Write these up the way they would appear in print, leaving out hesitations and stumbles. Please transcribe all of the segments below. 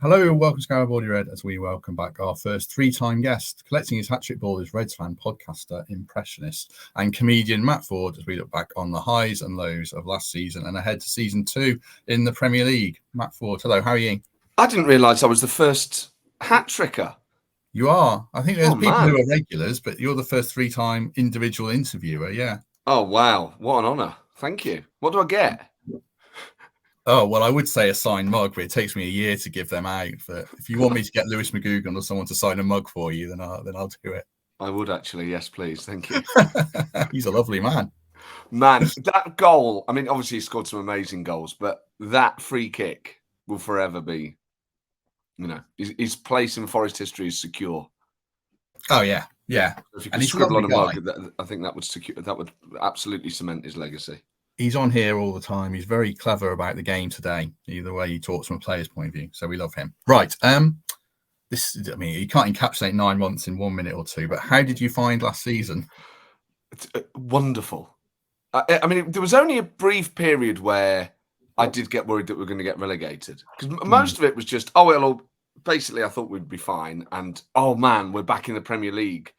Hello and welcome to Garibaldi Red as we welcome back our first three-time guest, collecting his hat-trick ball as Reds fan, podcaster, impressionist and comedian Matt Forde as we look back on the highs and lows of last season and ahead to season 2 in the Premier League. Matt Forde, hello, how are you? I didn't realise I was the first hat-tricker. You are. I think there's people who are regulars, but you're the first three-time individual interviewer, yeah. Oh, wow. What an honour. Thank you. What do I get? Oh, well, I would say a signed mug, but it takes me a year to give them out. But if you want me to get Lewis McGugan or someone to sign a mug for you, then I'll do it. I would actually, yes, please. Thank you. He's a lovely man. Man, that goal, I mean, obviously he scored some amazing goals, but that free kick will forever be, his place in Forest history is secure. Oh, yeah. Yeah. If you could scribble on a mug, I think that would absolutely cement his legacy. He's on here all the time. He's very clever about the game today, either way he talks from a player's point of view. So we love him. Right. You can't encapsulate 9 months in 1 minute or two, but how did you find last season? It's wonderful. I mean, there was only a brief period where I did get worried that we were going to get relegated because most of it was just, basically I thought we'd be fine. And, oh man, we're back in the Premier League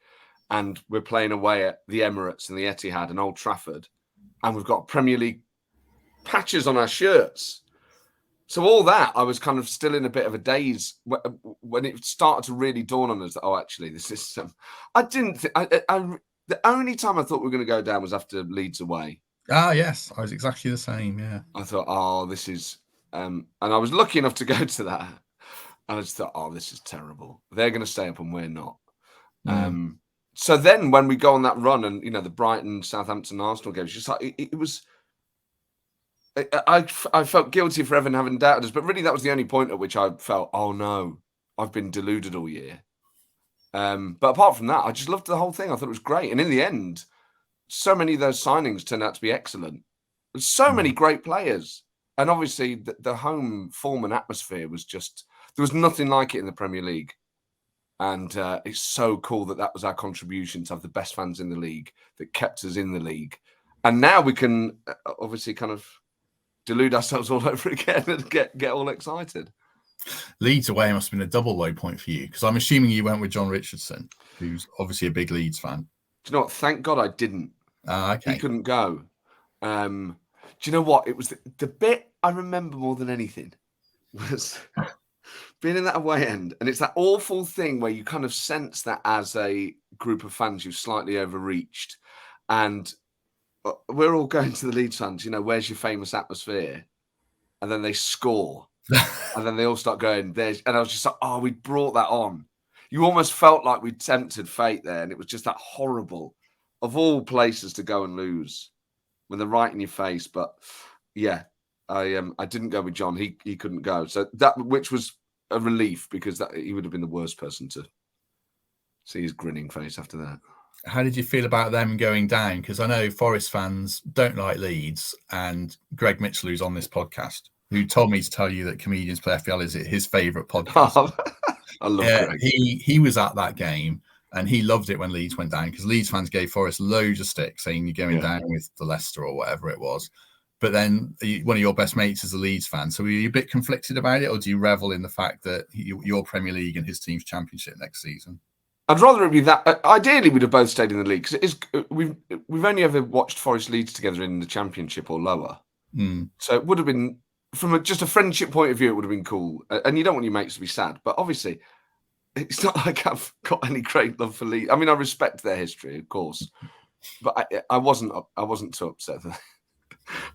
and we're playing away at the Emirates and the Etihad and Old Trafford. And we've got Premier League patches on our shirts. So all that, I was kind of still in a bit of a daze when it started to really dawn on us that, actually, this is... the only time I thought we were going to go down was after Leeds away. Ah, yes. I was exactly the same, yeah. I thought, this is... and I was lucky enough to go to that. And I just thought, this is terrible. They're going to stay up and we're not. So then when we go on that run and, the Brighton, Southampton, Arsenal games, just like it was... I felt guilty for even having doubted us, but really that was the only point at which I felt, oh no, I've been deluded all year. But apart from that, I just loved the whole thing. I thought it was great. And in the end, so many of those signings turned out to be excellent. There's so many great players. And obviously the home form and atmosphere was just... There was nothing like it in the Premier League. And it's so cool that was our contribution to have the best fans in the league that kept us in the league. And now we can obviously kind of delude ourselves all over again and get all excited. Leeds away must have been a double low point for you because I'm assuming you went with John Richardson, who's obviously a big Leeds fan. Do you know what? Thank God I didn't. Okay. He couldn't go. Do you know what? It was the bit I remember more than anything was... being in that away end, and it's that awful thing where you kind of sense that as a group of fans you've slightly overreached, and we're all going to the Leeds fans, where's your famous atmosphere? And then they score, and then they all start going, and I was just like, we brought that on. You almost felt like we'd tempted fate there, and it was just that horrible, of all places to go and lose, when they're right in your face. But yeah, I didn't go with John. He couldn't go, so which was a relief because he would have been the worst person to see his grinning face after that. How did you feel about them going down? Because I know Forest fans don't like Leeds, and Greg Mitchell, who's on this podcast, who told me to tell you that Comedians Play FPL is his favourite podcast. I love Greg. He was at that game and he loved it when Leeds went down because Leeds fans gave Forest loads of stick saying you're going down with the Leicester or whatever it was. But then one of your best mates is a Leeds fan. So were you a bit conflicted about it, or do you revel in the fact that your Premier League and his team's Championship next season? I'd rather it be that. Ideally, we'd have both stayed in the league because we've only ever watched Forest Leeds together in the Championship or lower. So it would have been, from just a friendship point of view, it would have been cool. And you don't want your mates to be sad, but obviously, it's not like I've got any great love for Leeds. I mean, I respect their history, of course, but I wasn't too upset.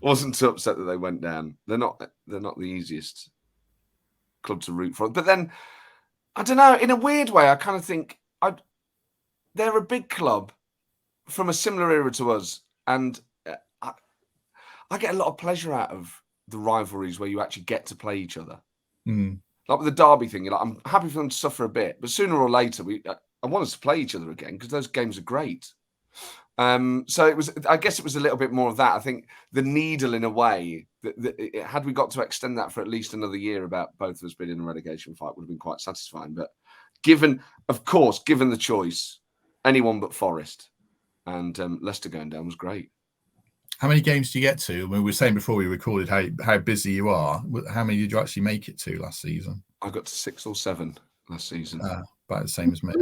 Wasn't too upset that they went down. They're not the easiest club to root for. But then, I don't know, in a weird way, I kind of think they're a big club from a similar era to us. And I get a lot of pleasure out of the rivalries where you actually get to play each other. Like with the derby thing, I'm happy for them to suffer a bit. But sooner or later, I want us to play each other again because those games are great. So I guess it was a little bit more of that. I think the needle, in a way, had we got to extend that for at least another year about both of us being in a relegation fight, would have been quite satisfying. But given the choice, anyone but Forest and Leicester going down was great. How many games do you get to? I mean, we were saying before we recorded how busy you are. How many did you actually make it to last season? I got to 6 or 7 last season. About the same as me.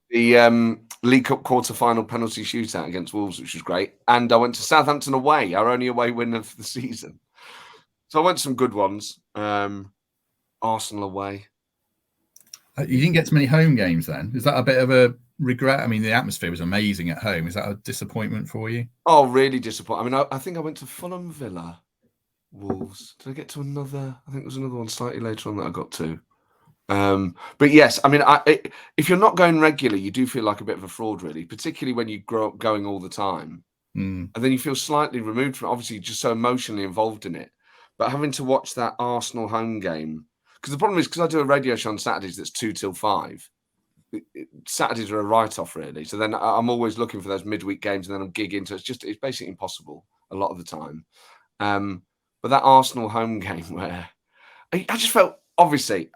Yeah. The League Cup quarter-final penalty shootout against Wolves, which was great. And I went to Southampton away, our only away win of the season. So I went to some good ones. Arsenal away. You didn't get to many home games then? Is that a bit of a regret? I mean, the atmosphere was amazing at home. Is that a disappointment for you? Oh, really disappointing. I mean, I think I went to Fulham, Villa, Wolves. Did I get to another? I think there was another one slightly later on that I got to. But yes, I mean, if you're not going regularly, you do feel like a bit of a fraud, really, particularly when you grow up going all the time. And then you feel slightly removed from it. Obviously, you're just so emotionally involved in it. But having to watch that Arsenal home game, because the problem is, because I do a radio show on Saturdays that's 2 till 5, Saturdays are a write-off, really. So then I'm always looking for those midweek games, and then I'm gigging. So it's basically impossible a lot of the time. But that Arsenal home game where I just felt, obviously,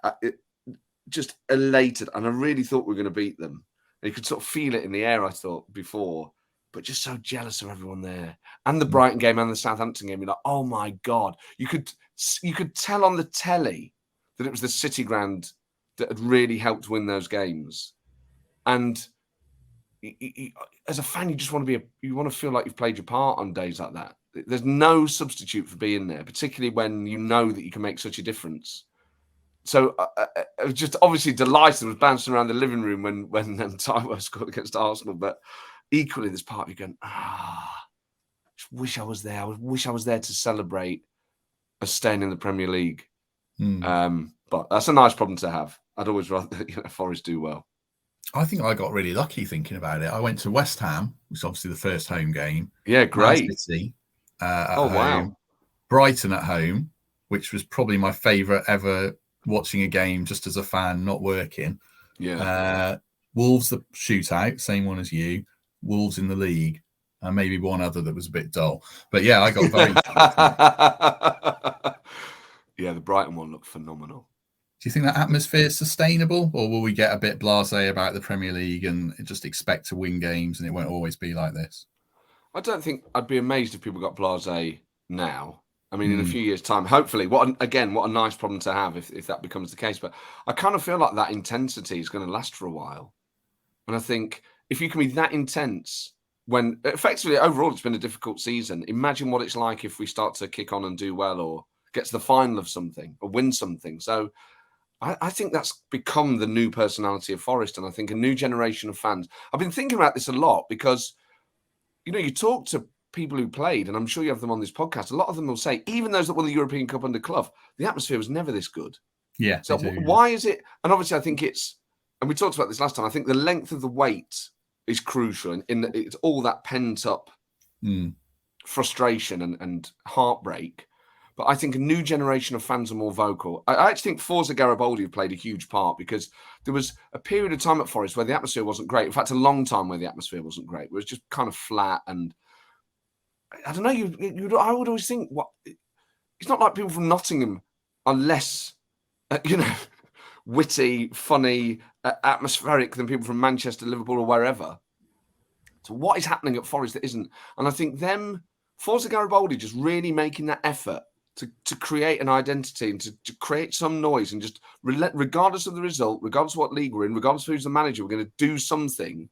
just elated, and I really thought we were going to beat them. And you could sort of feel it in the air, I thought, before, but just so jealous of everyone there. And the Brighton game and the Southampton game, you're like, oh my God. You could tell on the telly that it was the City ground that had really helped win those games. And as a fan, you just want to feel like you've played your part on days like that. There's no substitute for being there, particularly when you know that you can make such a difference. So I was just obviously delighted. I was bouncing around the living room when Taiwo scored against Arsenal. But equally, there's part of you going, just wish I was there. I wish I was there to celebrate us staying in the Premier League. But that's a nice problem to have. I'd always rather Forest do well. I think I got really lucky thinking about it. I went to West Ham, which is obviously the first home game. Yeah, great. Man City at home. Wow. Brighton at home, which was probably my favourite ever watching a game just as a fan, not working. Yeah. Wolves, the shootout, same one as you. Wolves in the league. And maybe one other that was a bit dull. But yeah, I got very Yeah, the Brighton one looked phenomenal. Do you think that atmosphere is sustainable, or will we get a bit blasé about the Premier League and just expect to win games and it won't always be like this? I don't think I'd be amazed if people got blasé now. I mean, in a few years' time, hopefully, what a nice problem to have if that becomes the case. But I kind of feel like that intensity is going to last for a while. And I think if you can be that intense when effectively overall it's been a difficult season, imagine what it's like if we start to kick on and do well or get to the final of something or win something. So I think that's become the new personality of Forest. And I think a new generation of fans. I've been thinking about this a lot because, you talk to people who played, and I'm sure you have them on this podcast. A lot of them will say, even those that won the European Cup under Clough, the atmosphere was never this good. Yeah. So why is it? And obviously, I think it's, and we talked about this last time, I think the length of the wait is crucial in that it's all that pent up frustration and heartbreak. But I think a new generation of fans are more vocal. I actually think Forza Garibaldi played a huge part because there was a period of time at Forest where the atmosphere wasn't great. In fact, a long time where the atmosphere wasn't great. It was just kind of flat. And I don't know, I would always think, it's not like people from Nottingham are less, witty, funny, atmospheric than people from Manchester, Liverpool or wherever. So what is happening at Forest that isn't? And I think Forza Garibaldi just really making that effort to create an identity and to create some noise and just regardless of the result, regardless of what league we're in, regardless of who's the manager, we're going to do something.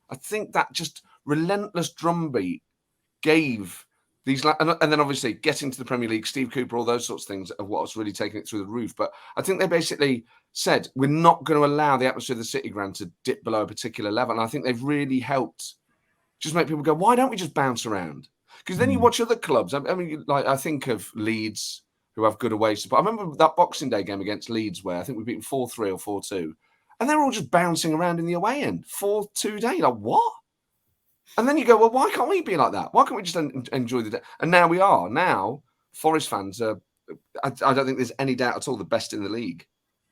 I think that just relentless drumbeat gave these, and then obviously getting to the Premier League, Steve Cooper, all those sorts of things are what's really taking it through the roof. But I think they basically said, we're not going to allow the atmosphere of the City ground to dip below a particular level. And I think they've really helped just make people go, why don't we just bounce around? Because then you watch other clubs. I mean, like I think of Leeds, who have good away support. I remember that Boxing Day game against Leeds where I think we beat them 4-3 or 4-2. And they were all just bouncing around in the away end. 4-2 day. Like, what? And then you go, well, why can't we be like that? Why can't we just enjoy the day? And now we are. Now, Forest fans are, I don't think there's any doubt at all, the best in the league.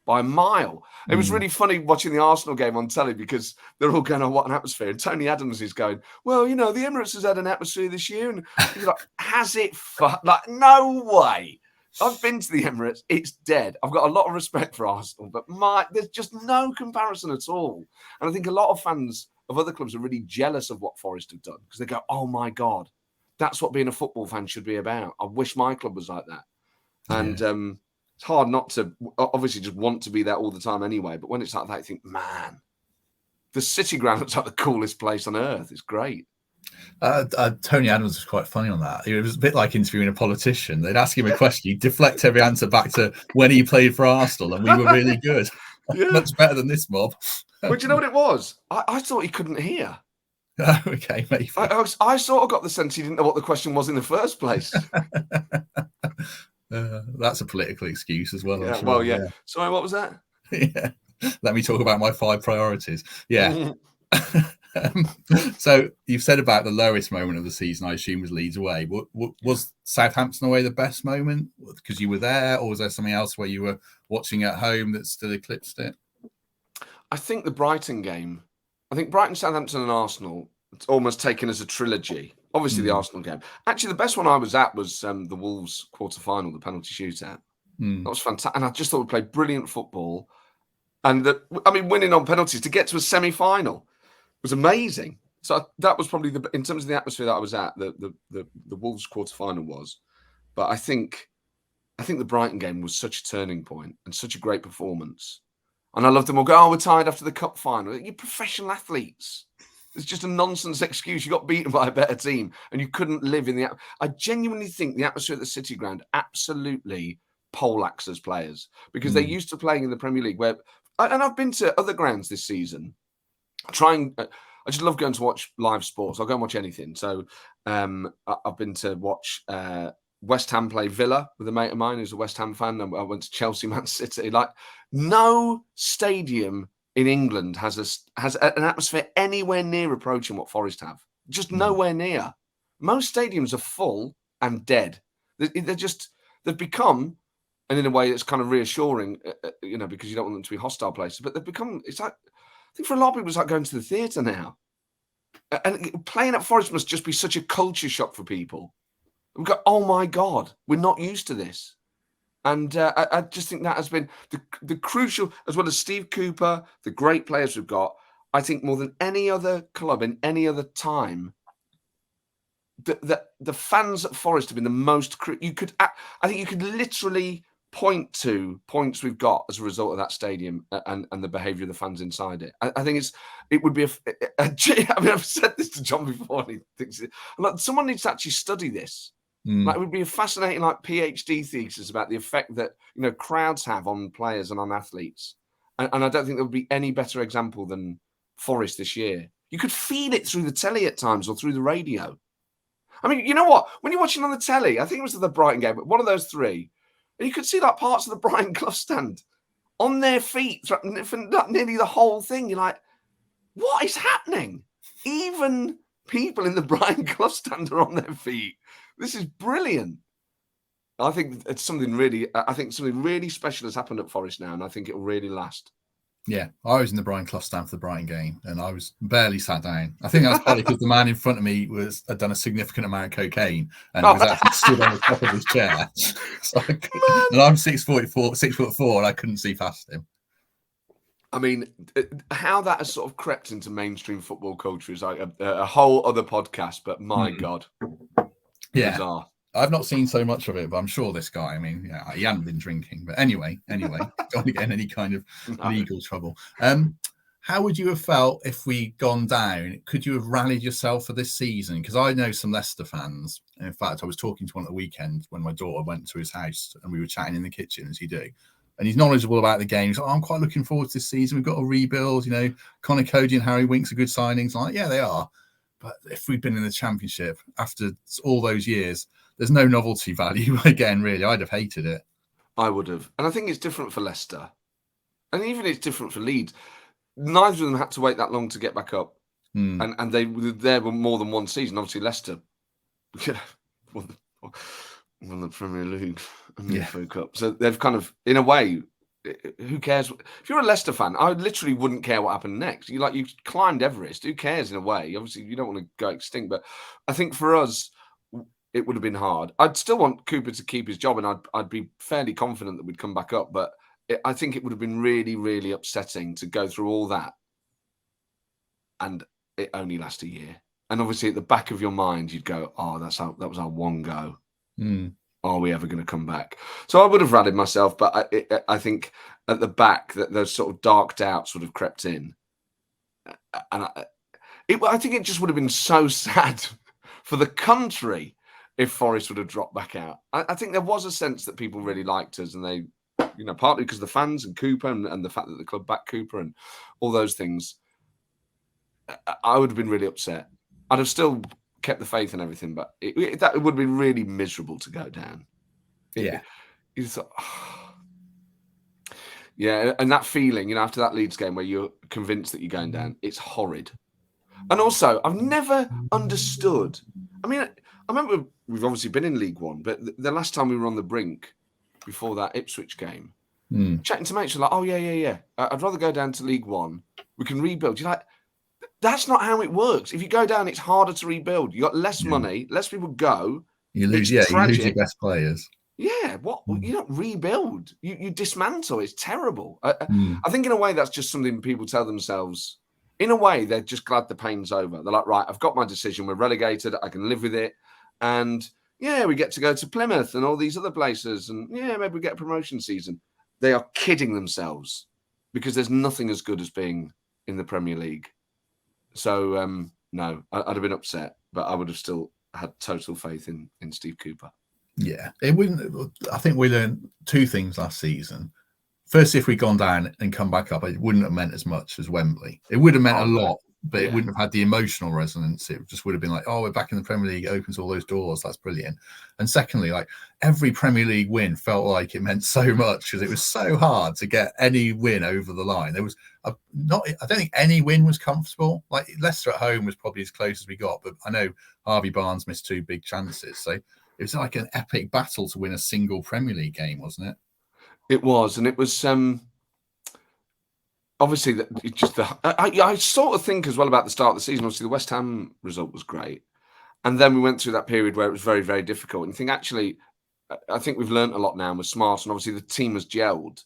By a mile. It was really funny watching the Arsenal game on telly because they're all going, oh, what an atmosphere. And Tony Adams is going, well, the Emirates has had an atmosphere this year. And you're like, has it? Like, no way. I've been to the Emirates. It's dead. I've got a lot of respect for Arsenal, but there's just no comparison at all. And I think a lot of fans of other clubs are really jealous of what Forest have done because they go, oh, my God, that's what being a football fan should be about. I wish my club was like that. And it's hard not to obviously just want to be there all the time anyway. But when it's like that, you think, man, the City Ground looks like the coolest place on earth. It's great. Tony Adams was quite funny on that. It was a bit like interviewing a politician. They'd ask him a question, he'd deflect every answer back to when he played for Arsenal, and we were really good. Much better than this mob. Well, do you know what it was? I thought he couldn't hear. Okay, maybe. I sort of got the sense he didn't know what the question was in the first place. That's a political excuse as well. Yeah, sure. Well, yeah. Sorry, what was that? Yeah. Let me talk about my 5 priorities. Yeah. So you've said about the lowest moment of the season, I assume, was Leeds away. Was Southampton away the best moment because you were there, or was there something else where you were watching at home that still eclipsed it? I think the Brighton game. I think Brighton, Southampton and Arsenal, it's almost taken as a trilogy. Obviously, the Arsenal game. Actually, the best one I was at was the Wolves quarter-final, the penalty shootout. That was fantastic. And I just thought we played brilliant football. And, winning on penalties to get to a semi-final was amazing. So that was probably, in terms of the atmosphere that I was at, the Wolves quarter-final was. But I think the Brighton game was such a turning point and such a great performance. And I love them all go, we're tired after the cup final. You're professional athletes. It's just a nonsense excuse. You got beaten by a better team and you couldn't live in the... I genuinely think the atmosphere at the City Ground absolutely poleaxes players because they're used to playing in the Premier League where... And I've been to other grounds this season. I just love going to watch live sports. I'll go and watch anything. So I've been to watch... West Ham play Villa with a mate of mine who's a West Ham fan. I went to Chelsea, Man City. Like, no stadium in England has an atmosphere anywhere near approaching what Forest have. Just nowhere near. Most stadiums are full and dead. They've become, and in a way it's kind of reassuring, because you don't want them to be hostile places, but they've become, it's like, I think for a lot of people it's like going to the theatre now. And playing at Forest must just be such a culture shock for people. We go, oh my God, we're not used to this. And I just think that has been the crucial, as well as Steve Cooper, the great players we've got. I think more than any other club in any other time, the fans at Forest have been the most. I think you could literally point to points we've got as a result of that stadium and the behaviour of the fans inside it. I think it would be I've said this to John before, and he thinks someone needs to actually study this. Like, it would be a fascinating PhD thesis about the effect that crowds have on players and on athletes. And I don't think there would be any better example than Forest this year. You could feel it through the telly at times or through the radio. I mean, you know what? When you're watching on the telly, I think it was the Brighton game, but one of those three, and you could see parts of the Brighton Clough stand on their feet for nearly the whole thing. You're like, what is happening? Even people in the Brighton Clough stand are on their feet. This is brilliant. I think it's something really special has happened at Forest now, and I think it will really last. Yeah, I was in the Brighton Clough stand for the Brighton game, and I was barely sat down. I think that's partly because the man in front of me had done a significant amount of cocaine and was actually stood on the top of his chair. And I'm 6'4", and I couldn't see past him. I mean, how that has sort of crept into mainstream football culture is like a whole other podcast. But my God, bizarre. I've not seen so much of it, but I'm sure this guy, I mean, he hadn't been drinking. But anyway, don't want to get in any kind of legal trouble. How would you have felt if we'd gone down? Could you have rallied yourself for this season? Because I know some Leicester fans. In fact, I was talking to one at the weekend when my daughter went to his house and we were chatting in the kitchen, as you do. And he's knowledgeable about the game. He's like, I'm quite looking forward to this season. We've got a rebuild. Connor Cody and Harry Winks are good signings. I'm like, yeah, they are. But if we'd been in the Championship after all those years, there's no novelty value again, really. I'd have hated it. I would have. And I think it's different for Leicester. And even it's different for Leeds. Neither of them had to wait that long to get back up. And they were there more than one season. Obviously, Leicester won the Premier League and the FA Cup. So they've kind of, in a way, who cares? If you're a Leicester fan, I literally wouldn't care what happened next. You climbed Everest. Who cares in a way? Obviously, you don't want to go extinct. But I think for us, it would have been hard. I'd still want Cooper to keep his job, and I'd be fairly confident that we'd come back up. But I think it would have been really, really upsetting to go through all that, and it only lasts a year. And obviously, at the back of your mind, you'd go, "Oh, that was our one go. Are we ever going to come back?" So I would have rallied myself, but I think at the back that those sort of dark doubts would have crept in, and I think it just would have been so sad for the country if Forest would have dropped back out. I think there was a sense that people really liked us, and they, partly because of the fans and Cooper and the fact that the club backed Cooper and all those things. I would have been really upset. I'd have still kept the faith and everything, but it would have been really miserable to go down. Yeah. You thought, yeah, and that feeling, after that Leeds game where you're convinced that you're going down, it's horrid. And also, I've never understood. I mean, I remember we've obviously been in League One, but the last time we were on the brink before that Ipswich game, chatting to mates, like, "Oh, yeah. I'd rather go down to League One. We can rebuild." You're like, that's not how it works. If you go down, it's harder to rebuild. You got less money, less people go. You lose, you lose your best players. Yeah, you don't rebuild. You dismantle. It's terrible. I think in a way that's just something people tell themselves. In a way, they're just glad the pain's over. They're like, right, I've got my decision. We're relegated. I can live with it. And yeah, we get to go to Plymouth and all these other places. And yeah, maybe we get a promotion season. They are kidding themselves because there's nothing as good as being in the Premier League. So, no, I'd have been upset, but I would have still had total faith in Steve Cooper. Yeah, it wouldn't. I think we learned two things last season. First, if we'd gone down and come back up, it wouldn't have meant as much as Wembley. It would have meant a lot, but it wouldn't have had the emotional resonance. It just would have been like, "Oh, we're back in the Premier League. It opens all those doors. That's brilliant." And secondly, like every Premier League win felt like it meant so much because it was so hard to get any win over the line. There was I don't think any win was comfortable. Like Leicester at home was probably as close as we got, but I know Harvey Barnes missed 2 big chances, so it was like an epic battle to win a single Premier League game, wasn't it? It was, and it was obviously that just I sort of think as well about the start of the season. Obviously, the West Ham result was great, and then we went through that period where it was very, very difficult. And you think actually, I think we've learned a lot now. And we're smart, and obviously the team has gelled.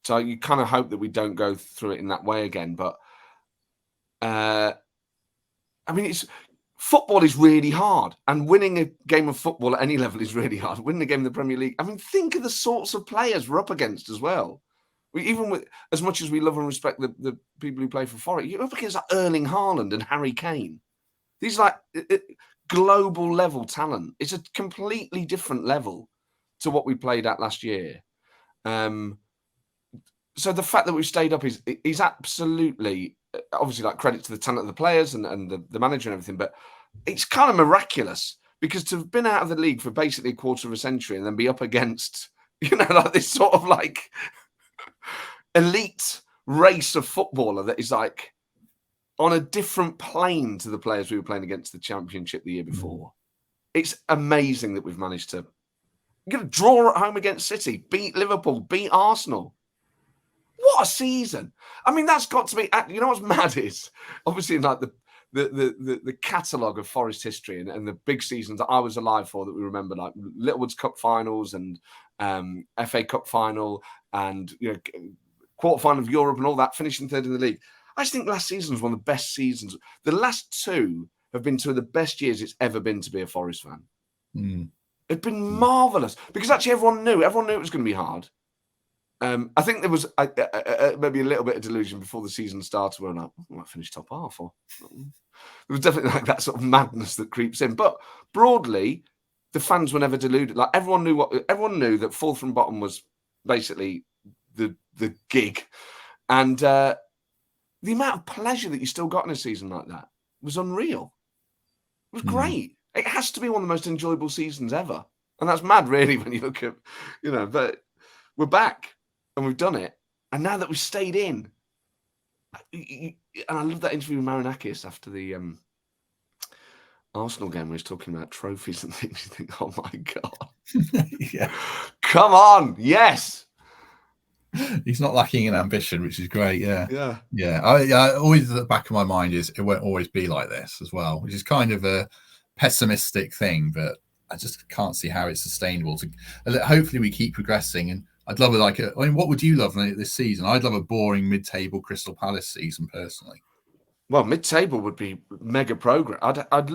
So you kind of hope that we don't go through it in that way again. But I mean, football is really hard, and winning a game of football at any level is really hard. Winning a game in the Premier League, I mean, think of the sorts of players we're up against as well. Even with as much as we love and respect the people who play for Forest, you're up against like Erling Haaland and Harry Kane. These are like global level talent. It's a completely different level to what we played at last year. So the fact that we've stayed up is absolutely, obviously, like credit to the talent of the players and the manager and everything, but it's kind of miraculous because to have been out of the league for basically a quarter of a century and then be up against, like this sort of like elite race of footballer that is like on a different plane to the players we were playing against the Championship the year before. It's amazing that we've managed to draw at home against City, beat Liverpool, beat Arsenal. What a season! I mean, that's got to be. You know what's mad is obviously like the catalogue of Forest history and the big seasons that I was alive for that we remember, like Littlewood's Cup finals and FA Cup final and quarterfinal of Europe and all that, finishing third in the league. I just think last season was one of the best seasons. The last two have been two of the best years it's ever been to be a Forest fan. It's been marvellous because actually everyone knew it was going to be hard. I think there was maybe a little bit of delusion before the season started. We're like, I might finish top half. Or there was definitely like that sort of madness that creeps in. But broadly, the fans were never deluded. Like everyone knew that fourth from bottom was basically the gig, and the amount of pleasure that you still got in a season like that was unreal. It was great. It has to be one of the most enjoyable seasons ever, and that's mad, really, when you look at But we're back. And we've done it. And now that we've stayed in, and I love that interview with Marinakis after the Arsenal game where he's talking about trophies and things. You think, oh my God. Yeah. Come on. Yes. He's not lacking in ambition, which is great. Yeah. Yeah. Yeah. I always at the back of my mind is it won't always be like this as well, which is kind of a pessimistic thing, but I just can't see how it's sustainable. Hopefully we keep progressing, and I'd love what would you love this season? I'd love a boring mid-table Crystal Palace season personally. Well, mid-table would be mega progress.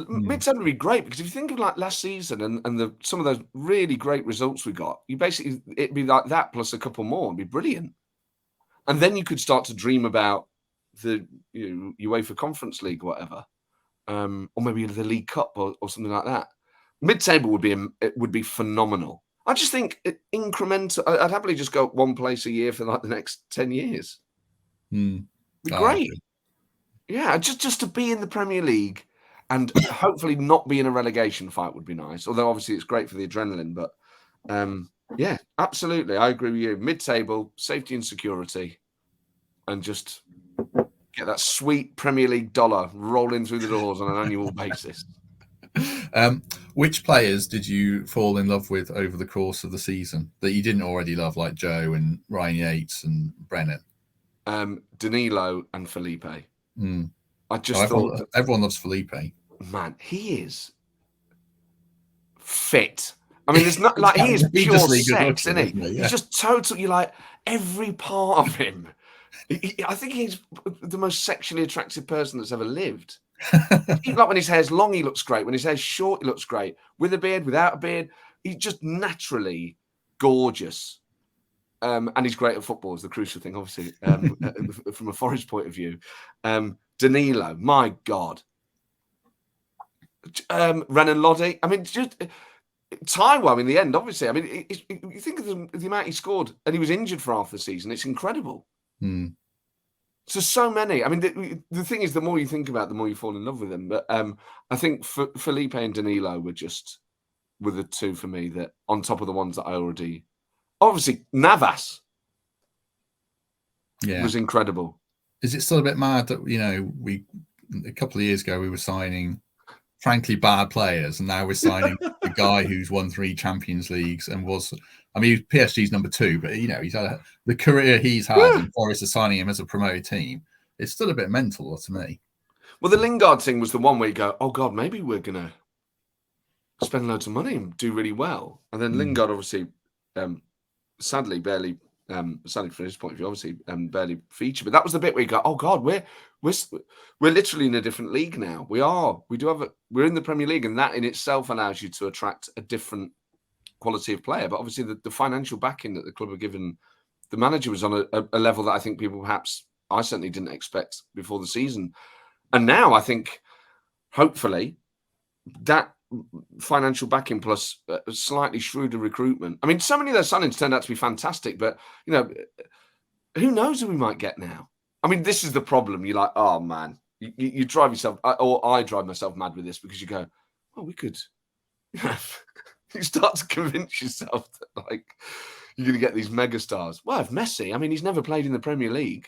Mid-table would be great because if you think of like last season and some of those really great results we got, it'd be like that plus a couple more. It'd be brilliant, and then you could start to dream about the UEFA Conference League, or whatever, or maybe the League Cup or something like that. Mid-table would be phenomenal. I just think incremental. I'd happily just go one place a year for like the next 10 years. It'd be great. Yeah, just to be in the Premier League and hopefully not be in a relegation fight would be nice. Although obviously it's great for the adrenaline, but yeah, absolutely, I agree with you. Mid-table, safety and security, and just get that sweet Premier League dollar rolling through the doors on an annual basis. Which players did you fall in love with over the course of the season that you didn't already love, like Joe and Ryan Yates and Brennan? Danilo and Felipe. I just thought everyone loves Felipe. Man, he is fit. I mean, there's not like he is pure sex, isn't he? Yeah. He's just total. You like every part of him. I think he's the most sexually attractive person that's ever lived. Like when his hair's long, he looks great. When his hair's short, he looks great. With a beard, without a beard, he's just naturally gorgeous. And he's great at football is the crucial thing, obviously, from a Forest point of view. Danilo, my God. Renan Lodi. I mean, just Taiwo in the end, obviously. I mean, you think of the amount he scored, and he was injured for half the season. It's incredible. So many. I mean, the thing is, the more you think about it, the more you fall in love with them. But I think Felipe and Danilo were the two for me that, on top of the ones that I already... Obviously, Navas was incredible. Is it still a bit mad that, a couple of years ago, we were signing, frankly, bad players, and now we're signing a guy who's won 3 Champions Leagues and PSG's number 2, but, he's had the career he's had, and Forest is signing him as a promoted team. It's still a bit mental to me. Well, the Lingard thing was the one where you go, oh, God, maybe we're going to spend loads of money and do really well. And then Lingard, obviously... sadly, barely. Sadly from his point of view, obviously, barely featured. But that was the bit where you go, "Oh God, we're literally in a different league now. We're in the Premier League, and that in itself allows you to attract a different quality of player. But obviously, the financial backing that the club have given the manager was on a level that I think people I certainly didn't expect before the season. And now I think, hopefully, that financial backing plus slightly shrewder recruitment. I mean, so many of those signings turned out to be fantastic, but who knows who we might get now? I mean, this is the problem. You're like, oh man, you drive yourself, or I drive myself mad with this because you go, well, we could. You start to convince yourself that you're going to get these mega stars. Well, if Messi, I mean, he's never played in the Premier League.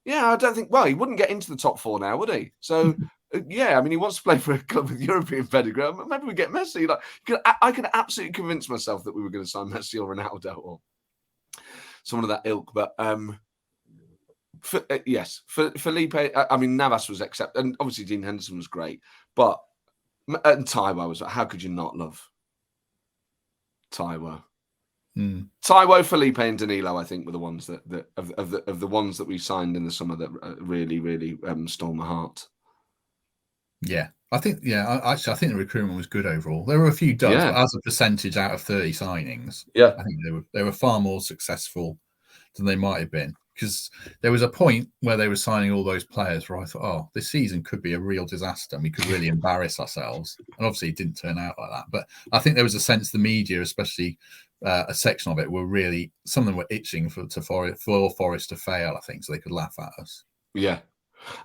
Yeah, I don't think. Well, he wouldn't get into the top 4 now, would he? So. Yeah, I mean, he wants to play for a club with European pedigree. Maybe we get Messi. I could absolutely convince myself that we were going to sign Messi or Ronaldo or someone of that ilk. But yes, for Felipe, I mean, Navas was accepted, and obviously Dean Henderson was great. But and Taiwo was. How could you not love Taiwo? Taiwo, Felipe, and Danilo, I think, were the ones that of the ones that we signed in the summer that really, really stole my heart. Yeah, I think I think the recruitment was good overall. There were a few duds, but as a percentage out of 30 signings, I think they were far more successful than they might have been, because there was a point where they were signing all those players where I thought, oh, this season could be a real disaster and we could really embarrass ourselves. And obviously it didn't turn out like that. But I think there was a sense the media, especially a section of it, some of them were itching for Forest to fail, I think, so they could laugh at us. Yeah.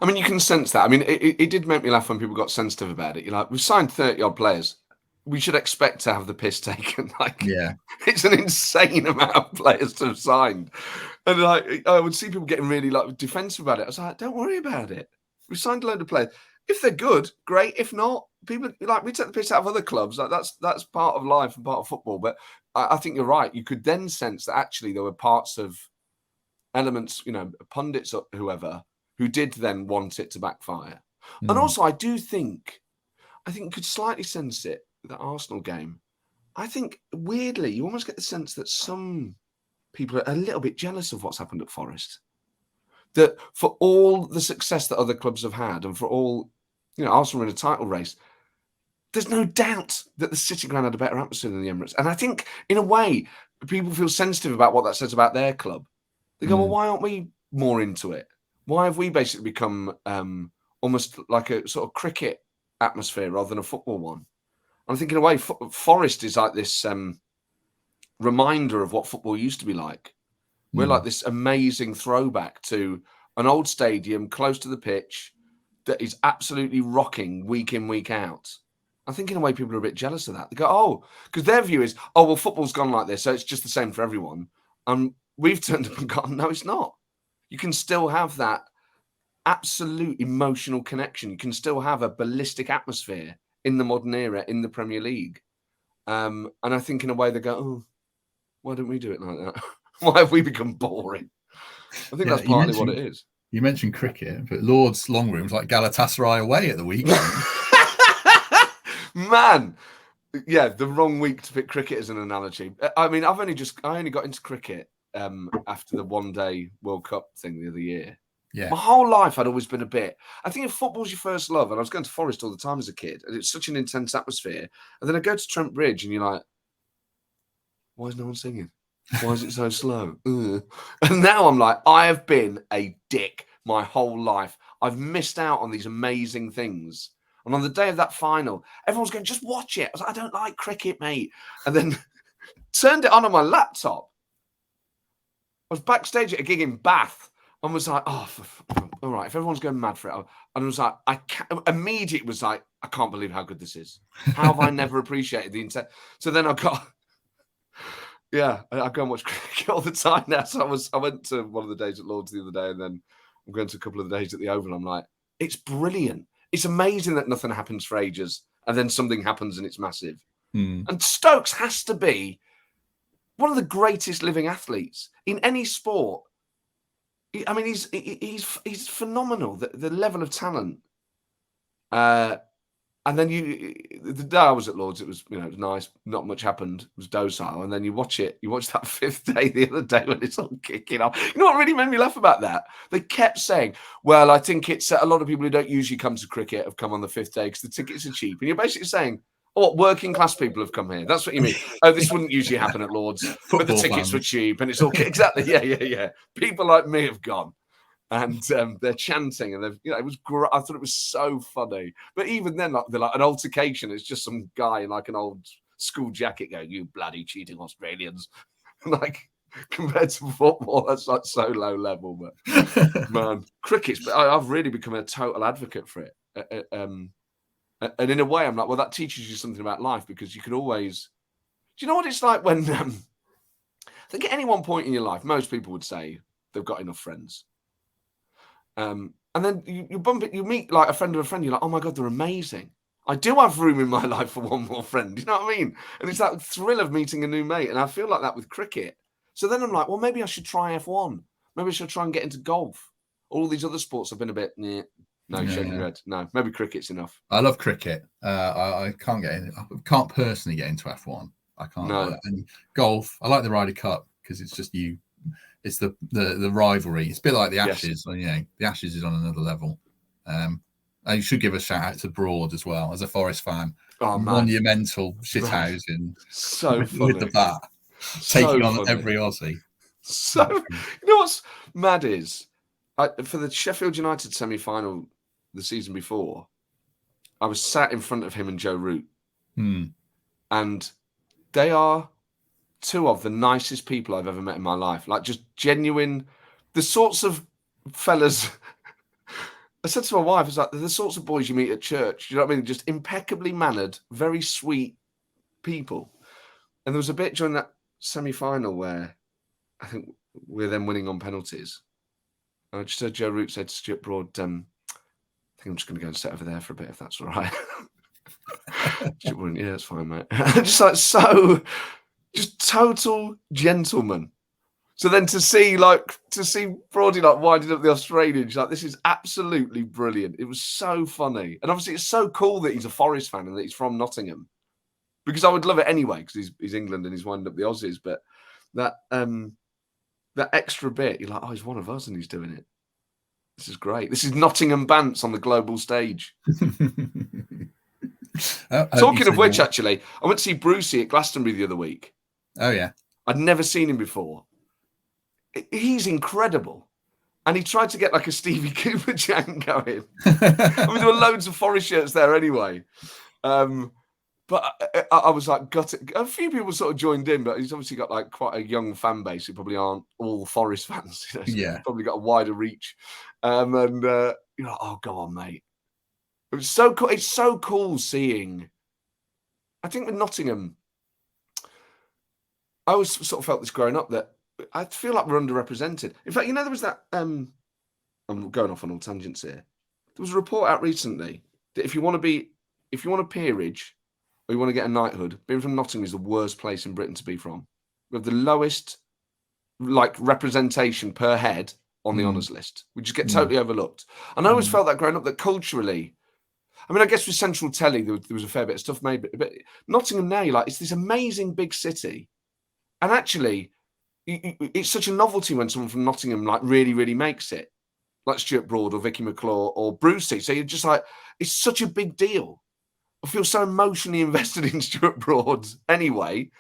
I mean, you can sense that. I mean, it did make me laugh when people got sensitive about it. You're like, we've signed 30-odd players. We should expect to have the piss taken. It's an insane amount of players to have signed. And I would see people getting really defensive about it. I was like, don't worry about it. We've signed a load of players. If they're good, great. If not, people we take the piss out of other clubs. That's part of life and part of football. But I think you're right. You could then sense that actually there were parts of elements, pundits or whoever, who did then want it to backfire. And also, I think you could slightly sense it, that Arsenal game. I think, weirdly, you almost get the sense that some people are a little bit jealous of what's happened at Forest. that for all the success that other clubs have had, and for all, Arsenal in a title race, there's no doubt that the City Ground had a better atmosphere than the Emirates. And I think, in a way, people feel sensitive about what that says about their club. They go, well, why aren't we more into it? Why have we basically become almost like a sort of cricket atmosphere rather than a football one? And I think, in a way, Forest is like this reminder of what football used to be like. We're like this amazing throwback to an old stadium close to the pitch that is absolutely rocking week in, week out. I think in a way people are a bit jealous of that. They go, oh, because their view is, oh, well, football's gone like this, so it's just the same for everyone. And we've turned up and gone, no, it's not. You can still have that absolute emotional connection. You can still have a ballistic atmosphere in the modern era in the Premier League. And I think in a way they go, oh, why don't we do it like that? Why have we become boring? I think that's partly what it is. You mentioned cricket, but Lord's long room's like Galatasaray away at the weekend. Man, yeah, the wrong week to pick cricket as an analogy. I mean, I only got into cricket after the one-day World Cup thing the other year. Yeah. My whole life I'd always been a bit. I think if football's your first love, and I was going to Forest all the time as a kid, and it's such an intense atmosphere, and then I go to Trent Bridge, and you're like, why is no one singing? Why is it so slow? And now I'm like, I have been a dick my whole life. I've missed out on these amazing things. And on the day of that final, everyone's going, just watch it. I was like, I don't like cricket, mate. And then turned it on my laptop. I was backstage at a gig in Bath and was like, oh, all right, if everyone's going mad for it. And I was like, immediately was like, I can't believe how good this is. How have I never appreciated the intent? So then I got... Yeah, I go and watch cricket all the time now. So I went to one of the days at Lord's the other day, and then I'm going to a couple of the days at the Oval. I'm like, it's brilliant. It's amazing that nothing happens for ages, and then something happens and it's massive. And Stokes has to be one of the greatest living athletes in any sport. I mean, he's phenomenal. The level of talent. And then the day I was at Lord's, it was it was nice. Not much happened. It was docile. And then you watch that fifth day the other day when it's all kicking off. You know what really made me laugh about that? They kept saying, well, I think it's a lot of people who don't usually come to cricket have come on the fifth day because the tickets are cheap. And you're basically saying, oh, working class people have come here. That's what you mean. Oh, this wouldn't usually happen at Lord's, but the tickets were cheap. And it's all exactly, yeah. People like me have gone. And they're chanting, and it was great. I thought it was so funny. But even then, they're like an altercation. It's just some guy in like an old school jacket going, "You bloody cheating Australians!" Like compared to football, that's like so low level. But man, cricket's. But I've really become a total advocate for it. And in a way, I'm like, well, that teaches you something about life because you can always. Do you know what it's like when? I think at any one point in your life, most people would say they've got enough friends. And then you meet like a friend of a friend. You're like, oh my God, they're amazing. I do have room in my life for one more friend. You know what I mean? And it's that thrill of meeting a new mate. And I feel like that with cricket. So then I'm like, well, maybe I should try F1. Maybe I should try and get into golf. All these other sports have been a bit, no, shaking your head. No, maybe cricket's enough. I love cricket. I can't get in. I can't personally get into F1. I can't. No. And golf, I like the Ryder Cup because it's just you. It's the rivalry. It's a bit like the Ashes. Yes. The Ashes is on another level. I should give a shout out to Broad as well as a Forest fan. Oh, man. Monumental shithouse in so with the bat, taking on every Aussie. So you know what's mad is for the Sheffield United semi-final the season before, I was sat in front of him and Joe Root, and they are two of the nicest people I've ever met in my life. Like just genuine, the sorts of fellas. I said to my wife, it's like the sorts of boys you meet at church. You know what I mean? Just impeccably mannered, very sweet people. And there was a bit during that semi-final where I think we're then winning on penalties. And I just heard Joe Root said to Stuart Broad, I think I'm just going to go and sit over there for a bit, if that's all right. Stuart Broad, yeah, that's fine, mate. Just like so... Just total gentleman. So then to see Brody like winding up the Australians, like this is absolutely brilliant. It was so funny, and obviously it's so cool that he's a Forest fan and that he's from Nottingham, because I would love it anyway because he's England and he's winding up the Aussies. But that extra bit, you're like, oh, he's one of us and he's doing it. This is great. This is Nottingham Bants on the global stage. Talking of which, actually, I went to see Brucey at Glastonbury the other week. Oh, yeah. I'd never seen him before. He's incredible. And he tried to get like a Stevie Cooper chant going. I mean, there were loads of Forest shirts there anyway. But I was like, gutted. A few people sort of joined in, but he's obviously got like quite a young fan base who probably aren't all Forest fans. You know, so yeah. He's probably got a wider reach. And you're like, oh, go on, mate. It was so cool. It's so cool seeing. I think with Nottingham, I always sort of felt this growing up that I feel like we're underrepresented. In fact, you know, there was that. I'm going off on all tangents here. There was a report out recently that if you want a peerage or you want to get a knighthood, being from Nottingham is the worst place in Britain to be from. We have the lowest like representation per head on the honours list. We just get totally overlooked. And I always felt that growing up that culturally. I mean, I guess with Central Telly, there was a fair bit of stuff made, but Nottingham now, you're like, it's this amazing big city. And actually, it's such a novelty when someone from Nottingham, like, really, really makes it. Like Stuart Broad or Vicky McClure or Brucey. So you're just like, it's such a big deal. I feel so emotionally invested in Stuart Broad anyway,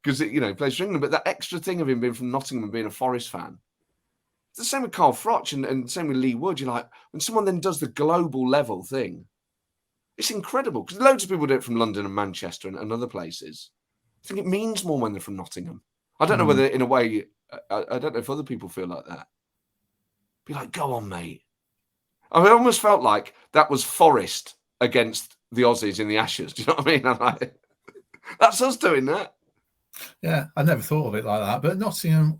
because, he plays for England. But that extra thing of him being from Nottingham and being a Forest fan. It's the same with Carl Froch and same with Lee Wood. You're like, when someone then does the global level thing, it's incredible because loads of people do it from London and Manchester and other places. I think it means more when they're from Nottingham. I don't know whether, in a way, I don't know if other people feel like that. Be like, go on, mate. I almost felt like that was Forest against the Aussies in the Ashes. Do you know what I mean? I'm like, that's us doing that. Yeah, I never thought of it like that. But Nottingham,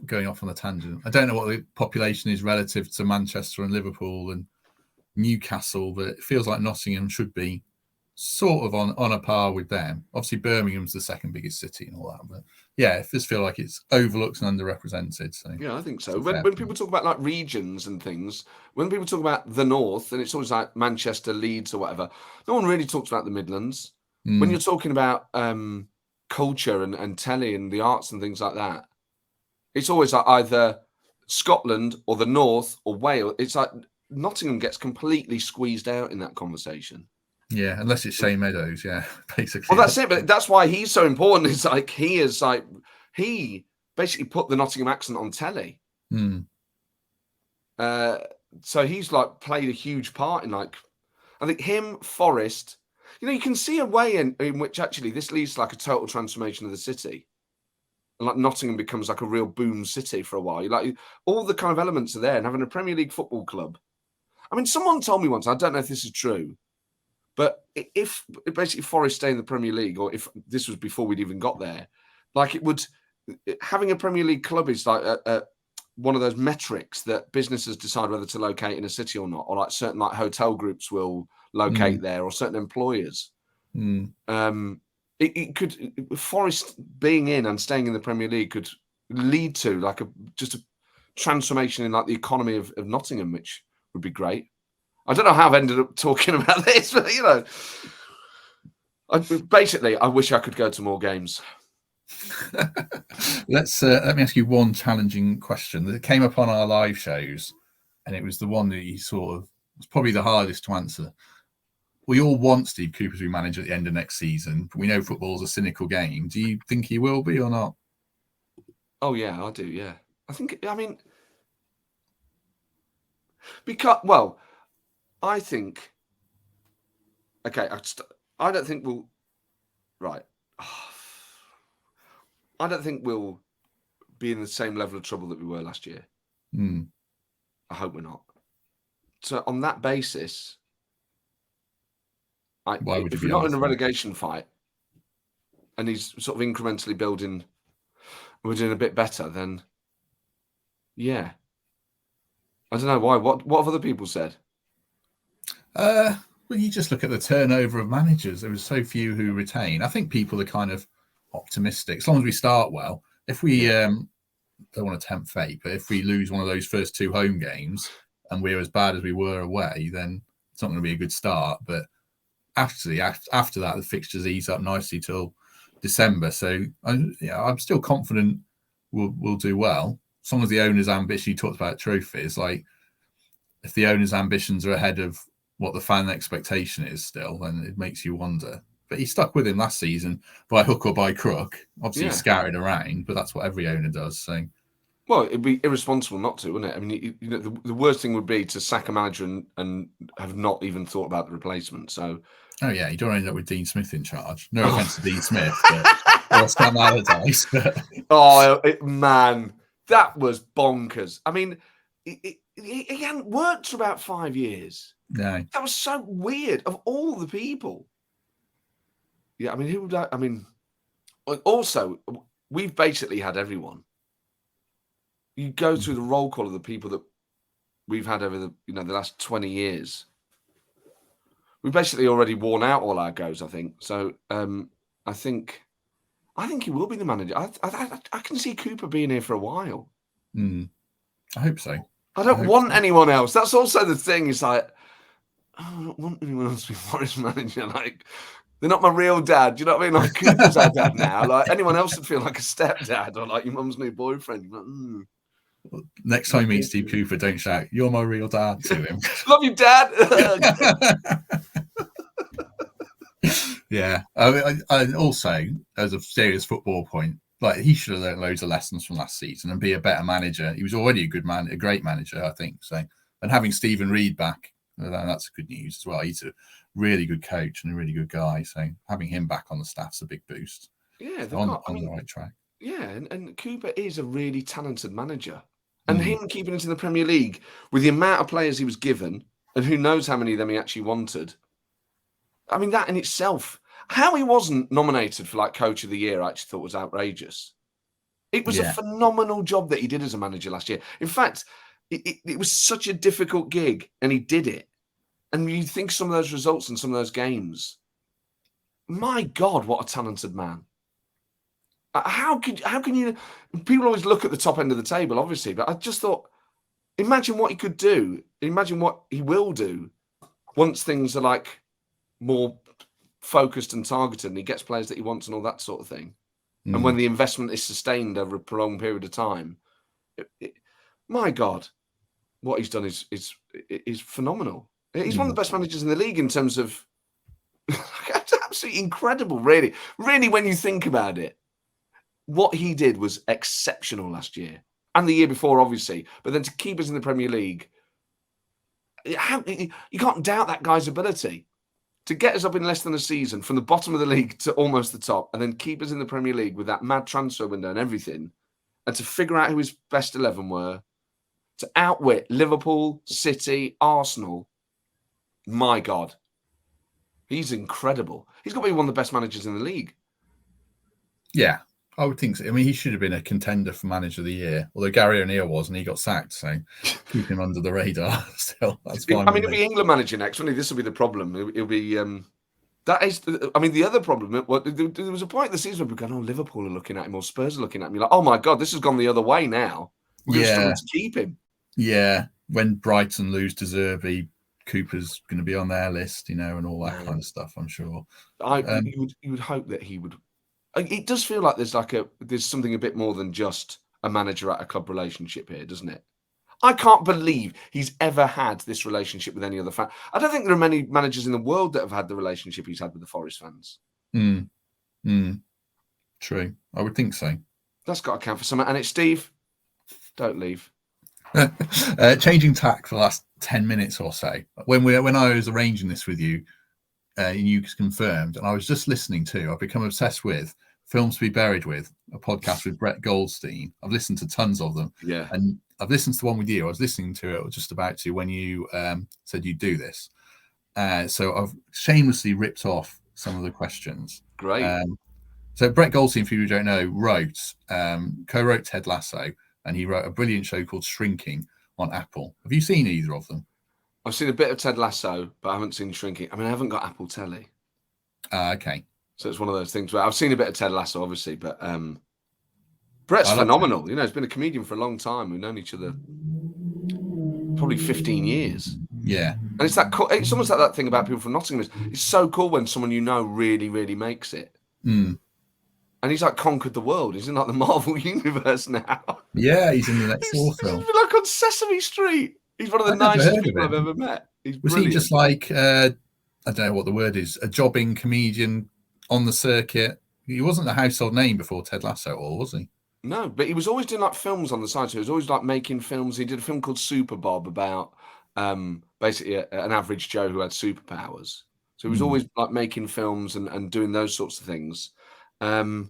going off on a tangent, I don't know what the population is relative to Manchester and Liverpool and Newcastle, but it feels like Nottingham should be sort of on a par with them. Obviously, Birmingham's the second biggest city and all that, but yeah, it just feel like it's overlooked and underrepresented. So yeah, I think so. When people talk about like regions and things, when people talk about the North, and it's always like Manchester, Leeds, or whatever, no one really talks about the Midlands. When you're talking about culture and telly and the arts and things like that, it's always like either Scotland or the North or Wales. It's like Nottingham gets completely squeezed out in that conversation. Yeah, unless it's Shane Meadows, yeah, basically. Well, that's it, but that's why he's so important. It's like he basically put the Nottingham accent on telly. So he's like played a huge part in like, I think him, Forest. You can see a way in which actually this leads to like a total transformation of the city. And like Nottingham becomes like a real boom city for a while. Like all the kind of elements are there, and having a Premier League football club. I mean, someone told me once, I don't know if this is true, but if basically Forest stay in the Premier League, or if this was before we'd even got there, like having a Premier League club is like one of those metrics that businesses decide whether to locate in a city or not, or like certain like hotel groups will locate there, or certain employers. It could, Forest being in and staying in the Premier League could lead to like just a transformation in like the economy of Nottingham, which would be great. I don't know how I've ended up talking about this, but I wish I could go to more games. Let me ask you one challenging question that came up on our live shows, and it was the one that you sort of was probably the hardest to answer. We all want Steve Cooper to be manager at the end of next season, but we know football's a cynical game. Do you think he will be or not? Oh yeah, I do. Yeah, I mean, because I think. Okay, I don't think we'll. Right. I don't think we'll be in the same level of trouble that we were last year. I hope we're not. So on that basis, if we're not in a relegation fight and he's sort of incrementally building, we're doing a bit better, then yeah. I don't know why. What have other people said? Well, you just look at the turnover of managers. There was so few who retain. I think people are kind of optimistic. As long as we start well. If we don't want to tempt fate, but if we lose one of those first two home games and we're as bad as we were away, then it's not going to be a good start. But after that, the fixtures ease up nicely till December. So I'm still confident we'll do well. As long as the owner's ambition, you talked about trophies, like if the owner's ambitions are ahead of what the fan expectation is still, then it makes you wonder. But he stuck with him last season by hook or by crook. Obviously, he scouted around, but that's what every owner does. So, well, it'd be irresponsible not to, wouldn't it? I mean, you know, the worst thing would be to sack a manager and have not even thought about the replacement. So, oh yeah, you don't end up with Dean Smith in charge. No offense to Dean Smith, or Sam Allardyce. Man, that was bonkers. I mean, he hadn't worked for about 5 years. No, that was so weird. Of all the people, yeah. I mean, who would? I mean, also, we've basically had everyone. You go through the roll call of the people that we've had over the last 20 years. We've basically already worn out all our goes, I think. So I think he will be the manager. I can see Cooper being here for a while. I hope so. I don't want anyone else. That's also the thing. It's like, I don't want anyone else to be Forest manager. Like, they're not my real dad. Do you know what I mean? Like, Cooper's our dad now. Like, anyone else would feel like a stepdad or like your mum's new boyfriend. Like, Next time you meet Steve Cooper, don't shout, "You're my real dad" to him. Love you, Dad. Yeah. I also, as a serious football point, like, he should have learned loads of lessons from last season and be a better manager. He was already a good man, a great manager, I think. So, and having Stephen Reed back, that's good news as well. He's a really good coach and a really good guy. So having him back on the staff's a big boost. Yeah, on the right track. Yeah, and Cooper is a really talented manager. And him keeping it in the Premier League with the amount of players he was given, and who knows how many of them he actually wanted. I mean, that in itself, how he wasn't nominated for like Coach of the Year, I actually thought was outrageous. It was a phenomenal job that he did as a manager last year. In fact, it was such a difficult gig, and he did it. And you think some of those results and some of those games, my God, what a talented man. How can you? People always look at the top end of the table, obviously, but I just thought, imagine what he could do. Imagine what he will do once things are like more focused and targeted, and he gets players that he wants and all that sort of thing. And when the investment is sustained over a prolonged period of time, my God, what he's done is phenomenal. He's one of the best managers in the league in terms of it's absolutely incredible, really. Really, when you think about it. What he did was exceptional last year and the year before, obviously. But then to keep us in the Premier League, you can't doubt that guy's ability to get us up in less than a season from the bottom of the league to almost the top, and then keep us in the Premier League with that mad transfer window and everything, and to figure out who his best 11 were, to outwit Liverpool, City, Arsenal. My God, he's incredible. He's got to be one of the best managers in the league. Yeah. I would think so. I mean, he should have been a contender for Manager of the Year, although Gary O'Neill was, and he got sacked. So keep him under the radar. Still, that's fine. I mean, he'll be England manager next, won't he? This will be the problem. It'll be that is. I mean, the other problem. There was a point in the season where we're going, "Oh, Liverpool are looking at him, or Spurs are looking at him." You're like, "Oh my God, this has gone the other way now." We're struggling to keep him. Yeah, when Brighton lose to Zerbi, Cooper's going to be on their list, and all that kind of stuff. I'm sure. You would hope that he would. It does feel like there's something a bit more than just a manager at a club relationship here, doesn't it? I can't believe he's ever had this relationship with any other fan. I don't think there are many managers in the world that have had the relationship he's had with the Forest fans. True. I would think so. That's got to count for something. And it's Steve, don't leave. Changing tack for the last 10 minutes or so. When I was arranging this with you, you confirmed, and I was just listening to, I've become obsessed with Films to Be Buried With, a podcast with Brett Goldstein. I've listened to tons of them. Yeah. And I've listened to the one with you. I was listening to it, or just about to, when you said you'd do this. So I've shamelessly ripped off some of the questions. Great. So Brett Goldstein, for you who don't know, co-wrote Ted Lasso, and he wrote a brilliant show called Shrinking on Apple. Have you seen either of them? I've seen a bit of Ted Lasso, but I haven't seen Shrinking. I mean, I haven't got Apple Telly. Okay. So it's one of those things where I've seen a bit of Ted Lasso, obviously, but Brett's phenomenal. He's been a comedian for a long time. We've known each other probably 15 years. Yeah. And it's almost like that thing about people from Nottingham. It's so cool when someone really, really makes it. And he's like conquered the world. He's in like the Marvel universe now. Yeah, he's in the next Thor film. He's like on Sesame Street. He's one of the nicest people I've ever met. He's brilliant. He just like, I don't know what the word is, a jobbing comedian on the circuit? He wasn't a household name before Ted Lasso, or was he? No, but he was always doing like films on the side. So he was always like making films. He did a film called Super Bob about basically an average Joe who had superpowers. So he was always like making films and doing those sorts of things. And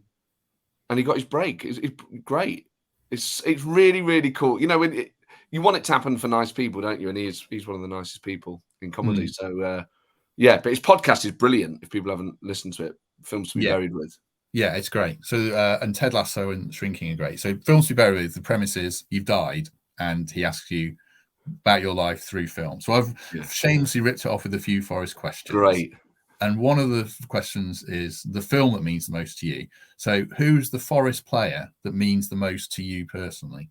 he got his break. It's great. It's really, really cool. You know, when you want it to happen for nice people, don't you? And he's one of the nicest people in comedy. So yeah, but his podcast is brilliant. If people haven't listened to it, Films to be Buried With. Yeah, it's great. So and Ted Lasso and Shrinking are great. So Films to be Buried With, the premise is you've died and he asks you about your life through film. So I've shamelessly ripped it off with a few Forest questions. Great. And one of the questions is the film that means the most to you. So who's the Forest player that means the most to you personally?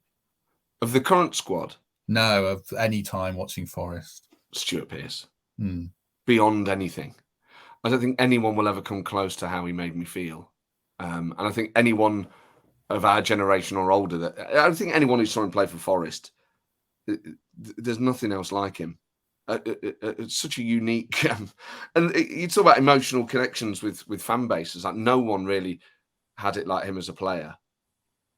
Of the current squad? No, of any time watching Forest. Stuart Pearce. Beyond anything. I don't think anyone will ever come close to how he made me feel. And I think anyone of our generation or older, I don't think anyone who saw him play for Forest, there's nothing else like him. It's such a unique, and you talk about emotional connections with fan bases. Like no one really had it like him as a player.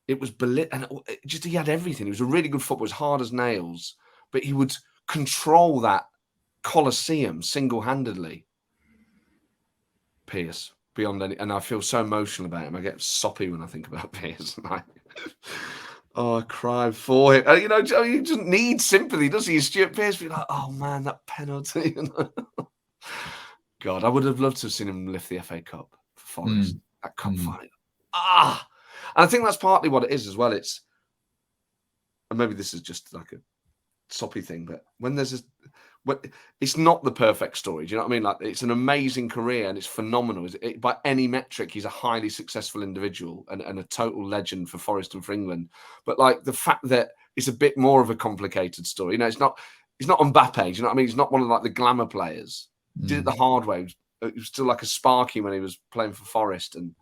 It was and just he had everything. He was a really good footballer, as hard as nails, but he would control that Colosseum single-handedly. Pearce, beyond any, and I feel so emotional about him. I get soppy when I think about Pearce. Oh, I cry for him. You know, he doesn't need sympathy, does he? Stuart Pearce be like, oh man, that penalty. God, I would have loved to have seen him lift the FA Cup for Forest. That cup final. And I think that's partly what it is as well. It's, and maybe this is just like a soppy thing, but when there's it's not the perfect story. Do you know what I mean? Like it's an amazing career and it's phenomenal. By any metric, he's a highly successful individual and a total legend for Forest and for England. But like the fact that it's a bit more of a complicated story. You know, it's not Mbappe. Do you know what I mean? He's not one of like the glamour players. He did it the hard way. He was still like a sparky when he was playing for Forest, and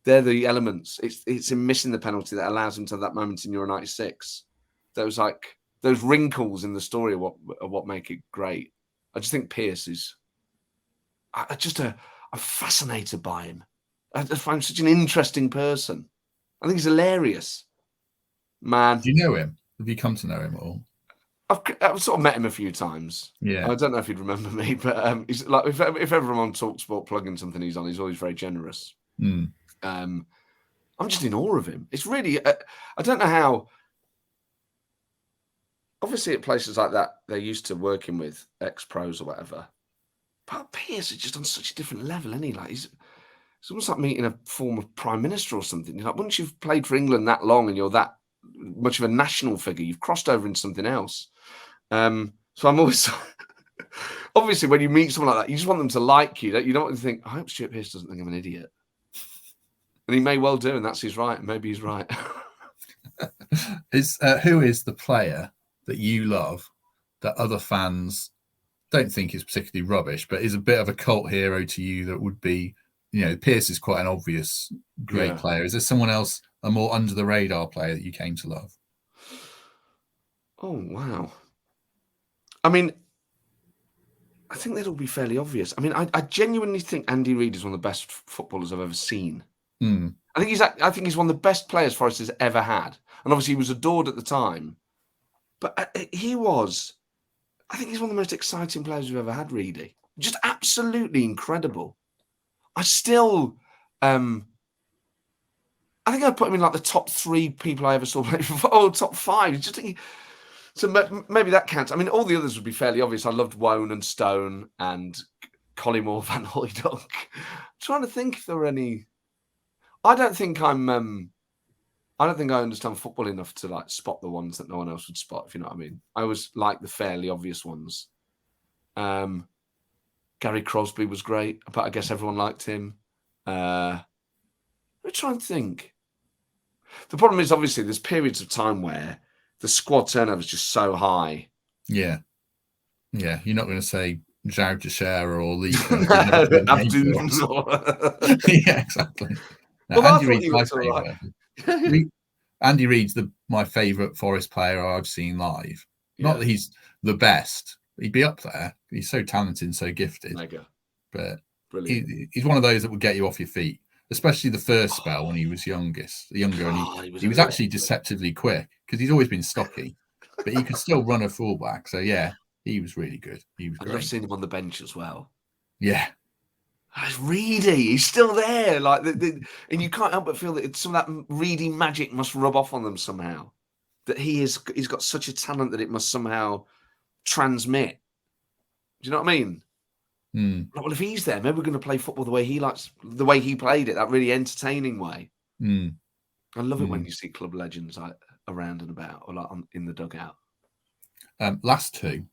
they're the elements. It's him missing the penalty that allows him to have that moment in Euro '96. Those wrinkles in the story are what make it great. I just think Pearce is. I'm fascinated by him. I just find him such an interesting person. I think he's hilarious, man. Do you know him? Have you come to know him at all? I've sort of met him a few times. Yeah, I don't know if he'd remember me, but he's like if ever I'm on TalkSport plugging something he's on, he's always very generous. I'm just in awe of him. It's really I don't know how. Obviously, at places like that, they're used to working with ex-pros or whatever. But Pearce is just on such a different level, isn't he? Like it's almost like meeting a former prime minister or something. You're like, once you've played for England that long and you're that much of a national figure, you've crossed over into something else. So I'm always obviously when you meet someone like that, you just want them to like you. You don't want to think, I hope Stuart Pearce doesn't think I'm an idiot. And he may well do, and that's his right. Maybe he's right. Who is the player that you love that other fans don't think is particularly rubbish, but is a bit of a cult hero to you that would be, you know, Pearce is quite an obvious great player. Is there someone else, a more under the radar player that you came to love? Oh, wow. I mean, I think they'd all be fairly obvious. I mean, I genuinely think Andy Reid is one of the best footballers I've ever seen. I think he's one of the best players Forest has ever had. And obviously he was adored at the time. But I think he's one of the most exciting players we've ever had, Reedy. Just absolutely incredible. I still, I think I'd put him in like the top 3 people I ever saw play for, or top 5. So maybe that counts. I mean, all the others would be fairly obvious. I loved Wone and Stone and Collymore Van Hooijdonk. I'm trying to think if there were any. I don't think I understand football enough to like spot the ones that no one else would spot, if you know what I mean. I always like the fairly obvious ones. Gary Crosby was great, but I guess everyone liked him. I'm trying to think. The problem is obviously there's periods of time where the squad turnover is just so high. Yeah. Yeah. You're not going to say João Teixeira or Lee. Yeah, exactly. No, well, Andy Reid's my favourite. Right. Andy Reid's my favourite Forest player I've seen live. Not that he's the best. He'd be up there. He's so talented and so gifted. Mega. But he's one of those that would get you off your feet, especially the first spell when he was younger. And he was actually deceptively quick because he's always been stocky, but he could still run a fullback. So, yeah, he was really good. He was great. I've seen him on the bench as well. Yeah. It's Reedy. He's still there. And you can't help but feel that some of that Reedy magic must rub off on them somehow. That he's got such a talent that it must somehow transmit. Do you know what I mean? Well, if he's there, maybe we're going to play football the way he likes, the way he played it, that really entertaining way. I love it when you see club legends around and about, or in the dugout. Last two.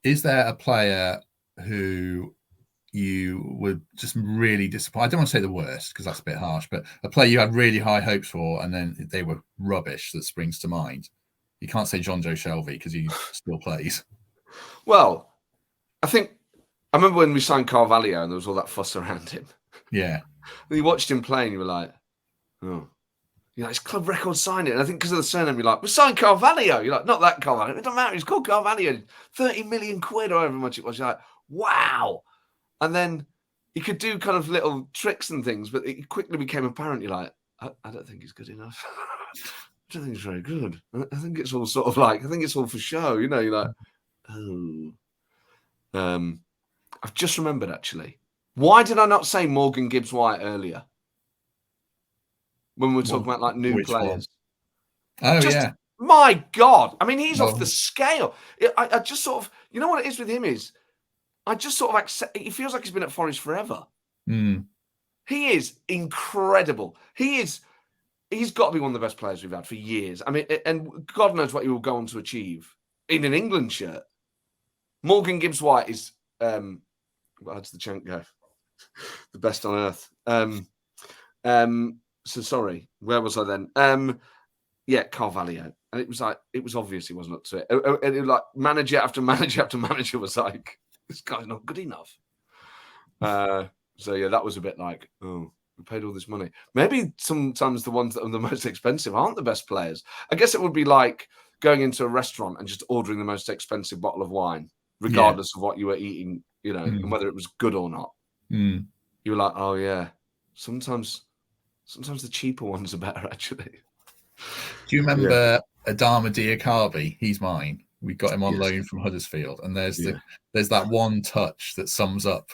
Is there a player who you were just really disappointed? I don't want to say the worst because that's a bit harsh, but a player you had really high hopes for and then they were rubbish that springs to mind. You can't say John Joe Shelby because he still plays. Well, I remember when we signed Carvalho and there was all that fuss around him. Yeah. And you watched him play and you were like, oh. It's club record signing. And I think because of the surname, you're like, we signed Carvalho. You're like, not that Carvalho. It doesn't matter. He's called Carvalho. 30 million quid or however much it was. You're like, wow. And then he could do kind of little tricks and things, but it quickly became apparent. You're like, I don't think he's good enough. I don't think he's very good. I think it's all sort of I think it's all for show. You're like, oh. I've just remembered, actually. Why did I not say Morgan Gibbs-White earlier? When we were talking about new players. One? Oh, yeah. My God. I mean, he's off the scale. I just sort of, you know what it is with him is, I just sort of accept, it feels like he's been at Forest forever. He is incredible. He's got to be one of the best players we've had for years. I mean, and God knows what he will go on to achieve in an England shirt. Morgan Gibbs-White is, how does the chant go? The best on earth. So sorry, where was I then? Yeah, Carvalho. And it was obvious he wasn't up to it. And it was like manager after manager after manager was like, this guy's not good enough. So yeah, that was a bit like, oh, we paid all this money. Maybe sometimes the ones that are the most expensive aren't the best players. I guess it would be like going into a restaurant and just ordering the most expensive bottle of wine, regardless of what you were eating, and whether it was good or not. You were like, oh yeah, sometimes the cheaper ones are better, actually. Do you remember Adama Diakabi? He's mine. We got him on loan from Huddersfield, and there's that one touch that sums up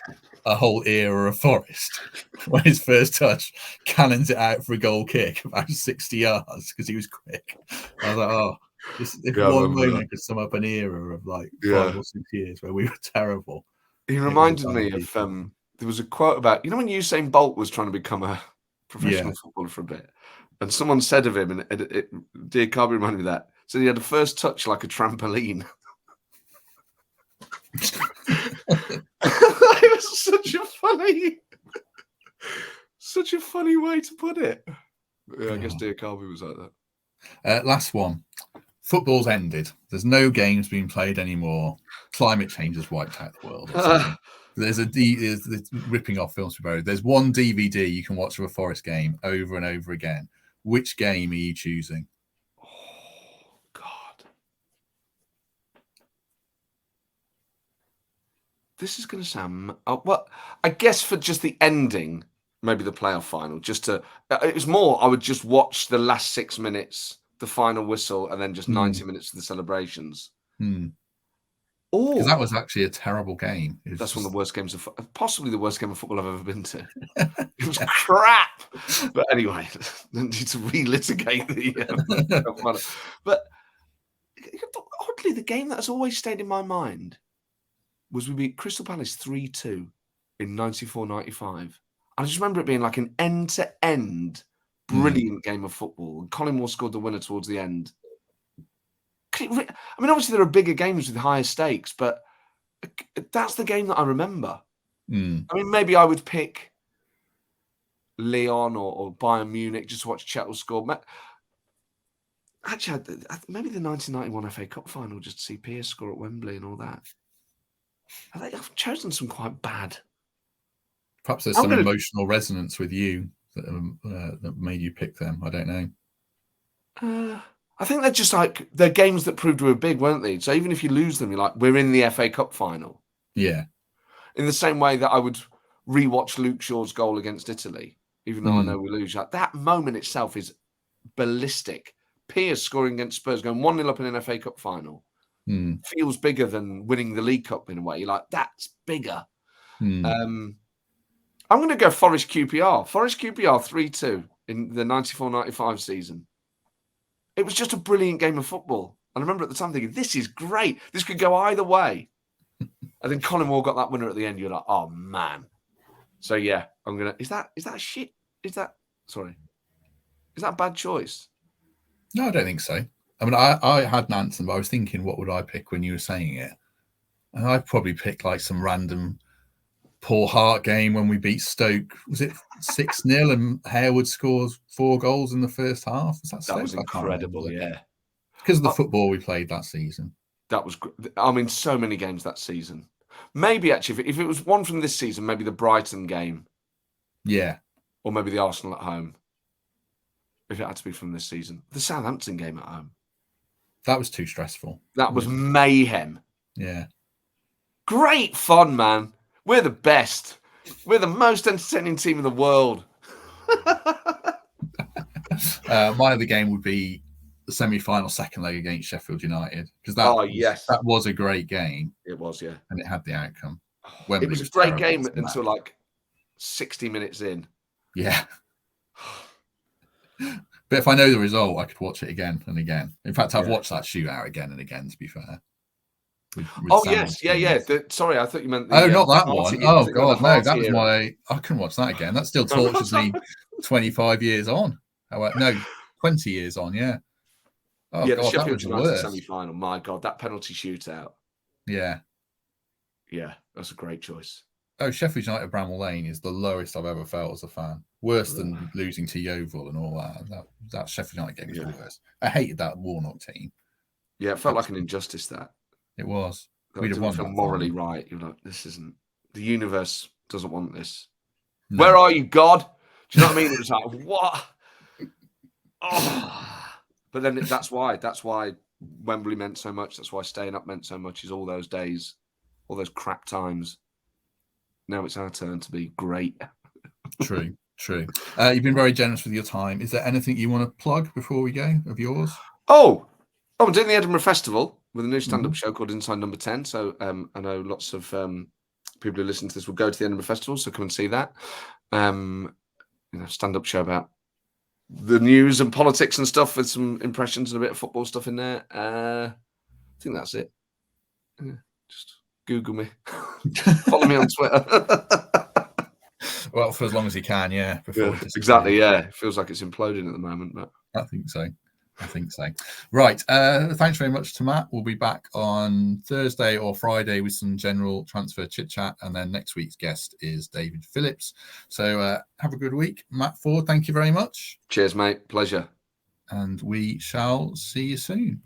a whole era of Forest. When his first touch cannons it out for a goal kick about 60 yards because he was quick. I was like, oh, if one moment could sum up an era of 5 or 6 years where we were terrible. He reminded me of there was a quote about, when Usain Bolt was trying to become a professional footballer for a bit, and someone said of him, and Diakabi reminded me of that. So he had a first touch like a trampoline. It was such a funny way to put it. Yeah, I guess Diakabi was like that. Last one. Football's ended. There's no games being played anymore. Climate change has wiped out the world. There's ripping off films. There's one DVD you can watch of a Forest game over and over again. Which game are you choosing? Oh, God. This is going to sound... well, I guess for just the ending, maybe the playoff final, just to... It was more, I would just watch the last 6 minutes, the final whistle, and then just 90 minutes of the celebrations. Because that was actually a terrible game. That's one of the worst games possibly the worst game of football I've ever been to. It was crap. But anyway, don't need to relitigate the. But oddly, the game that has always stayed in my mind was we beat Crystal Palace 3-2 in 94-95. I just remember it being like an end-to-end brilliant game of football. And Colin Moore scored the winner towards the end. I mean, obviously there are bigger games with higher stakes, but that's the game that I remember. I mean, maybe I would pick Lyon or Bayern Munich just to watch Chettle score. Actually, maybe the 1991 FA Cup final just to see Pierce score at Wembley and all that. I've chosen some quite bad. Perhaps there's some emotional resonance with you that made you pick them. I don't know. I think they're just like they're games that proved we were big, weren't they? So even if you lose them, you're like, we're in the FA Cup final. Yeah. In the same way that I would rewatch Luke Shaw's goal against Italy, even though I know we lose. Like, that moment itself is ballistic. Piers scoring against Spurs, going 1-0 up in an FA Cup final, feels bigger than winning the League Cup in a way. You're like, that's bigger. I'm going to go Forest QPR. Forest QPR 3-2 in the 94-95 season. It was just a brilliant game of football. And I remember at the time thinking, this is great. This could go either way. And then Colin Moore got that winner at the end. You're like, oh, man. So, yeah, I'm going to... Is that shit? Is that a bad choice? No, I don't think so. I mean, I had an answer, but I was thinking, what would I pick when you were saying it? And I'd probably pick like some random Paul Hart game when we beat Stoke. Was it 6-0 and Harewood scores 4 goals in the first half? That was incredible, yeah. Because of the football we played that season. That was, I mean, so many games that season. Maybe, actually, if it was one from this season, maybe the Brighton game. Yeah. Or maybe the Arsenal at home. If it had to be from this season. The Southampton game at home. That was too stressful. That was mayhem. Yeah. Great fun, man. We're the best. We're the most entertaining team in the world. My other game would be the semi-final second leg against Sheffield United. Because that was a great game. It was, yeah. And it had the outcome. It was a great game until like 60 minutes in. Yeah. But if I know the result, I could watch it again and again. In fact, I've watched that shootout again and again, to be fair. With yes. Yeah. Sorry, I thought you meant... not that one. Oh, God, no. That was I couldn't watch that again. That still tortures me 25 years on. No, 20 years on, yeah. Oh, yeah, God, the Sheffield United semi-final. My God, that penalty shootout. Yeah. Yeah, that's a great choice. Oh, Sheffield United Bramall Lane is the lowest I've ever felt as a fan. Worse than losing to Yeovil and all that. That Sheffield United game was the worst. I hated that Warnock team. Yeah, it felt like an injustice, that. It was. We'd have won that morally right. You're like, this isn't... The universe doesn't want this. No. Where are you, God? Do you know what I mean? It was like, what? Oh. But then that's why Wembley meant so much. That's why staying up meant so much, is all those days, all those crap times. Now it's our turn to be great. True. You've been very generous with your time. Is there anything you want to plug before we go of yours? I'm doing the Edinburgh Festival with a new stand-up show called Inside Number 10. So I know lots of people who listen to this will go to the Edinburgh Festival, so come and see that. Stand-up show about the news and politics and stuff, with some impressions and a bit of football stuff in there. I think that's it. Yeah, just Google me. Follow me on Twitter. Well, for as long as you can, yeah. Exactly, yeah. It feels like it's imploding at the moment, but I think so. Right. Thanks very much to Matt. We'll be back on Thursday or Friday with some general transfer chit chat, and then next week's guest is David Phillips. So have a good week. Matt Forde, thank you very much. Cheers, mate. Pleasure. And we shall see you soon.